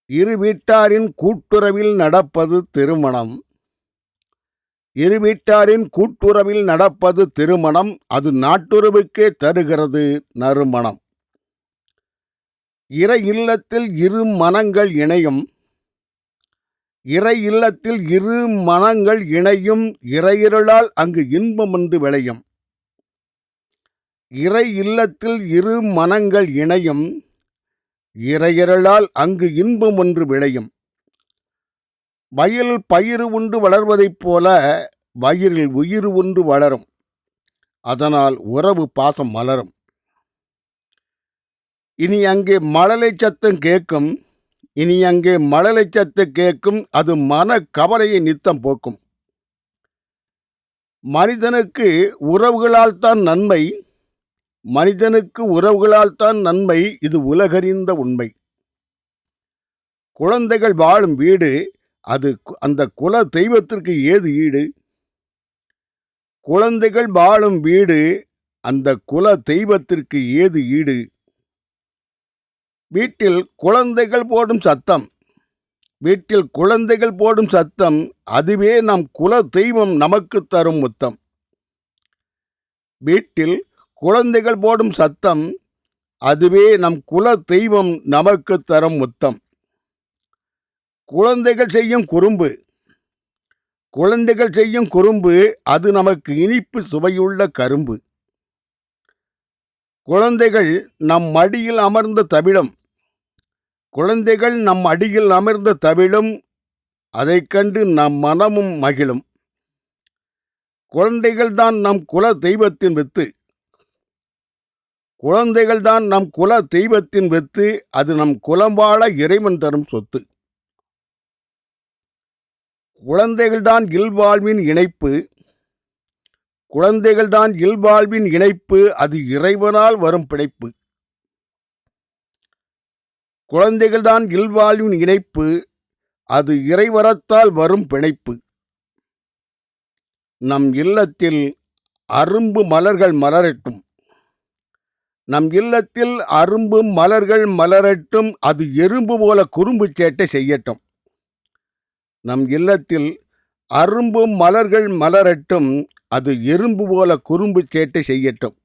இரு வீட்டாரின் கூட்டுறவில் நடப்பது திருமணம். இரு வீட்டாரின் கூட்டுறவில் நடப்பது திருமணம். அது நாட்டுறவுக்கே தருகிறது நறுமணம். இறை இல்லத்தில் இரு மனங்கள் இணையும். இறை இல்லத்தில் இரு மனங்கள் இணையும். இறையிருளால் அங்கு இன்பம் ஒன்று விளையும். இறை இல்லத்தில் இரு மனங்கள் இணையும். இறையருளால் அங்கு இன்பம் ஒன்று விளையும். வயலில் பயிறு ஒன்று வளர்வதைப் போல வயிறில் உயிர் ஒன்று வளரும். அதனால் உறவு பாசம் மலரும். இனி அங்கே மழலை சத்தம் கேட்கும். இனி அங்கே மழலை சத்தம் கேட்கும். அது மன கவலையை நித்தம் போக்கும். மனிதனுக்கு உறவுகளால் தான் நன்மை. மனிதனுக்கு உறவுகளால் தான் நன்மை. இது உலகறிந்த உண்மை. குழந்தைகள் வாழும் வீடு அது அந்த குல தெய்வத்திற்கு ஏது ஈடு. குழந்தைகள் வாழும் வீடு அந்த குல தெய்வத்திற்கு ஏது ஈடு. வீட்டில் குழந்தைகள் போடும் சத்தம். வீட்டில் குழந்தைகள் போடும் சத்தம் அதுவே நம் குல தெய்வம் நமக்கு தரும் முத்தம். வீட்டில் குழந்தைகள் போடும் சத்தம் அதுவே நம் குல தெய்வம் நமக்கு தரும் முத்தம். குழந்தைகள் செய்யும் குறும்பு. குழந்தைகள் செய்யும் குறும்பு அது நமக்கு இனிப்பு சுவையுள்ள கரும்பு. குழந்தைகள் நம் மடியில் அமர்ந்த தவிழும். குழந்தைகள் நம் அடியில் அமர்ந்த தவிழும். அதைக் கண்டு நம் மனமும் மகிழும். குழந்தைகள்தான் நம் குல தெய்வத்தின் வித்து. குழந்தைகள்தான் நம் குல தெய்வத்தின் வித்து. அது நம் குலம் வாழ இறைவன் தரும் சொத்து. குழந்தைகள்தான் இல்வாழ்வின் இணைப்பு. குழந்தைகள்தான் இல்வாழ்வின் இணைப்பு. அது இறைவனால் வரும் பிழைப்பு. குழந்தைகள்தான் இல்வாழ்வின் இணைப்பு. அது இறைவரத்தால் வரும் பிணைப்பு. நம் இல்லத்தில் அரும்பு மலர்கள் மலரட்டும். நம் இல்லத்தில் அரும்பு மலர்கள் மலரட்டும். அது எறும்பு போல குறும்பு சேட்டை செய்யட்டும். நம் இல்லத்தில் அரும்பு மலர்கள் மலரட்டும். அது எறும்பு போல குறும்பு சேட்டை செய்யட்டும்.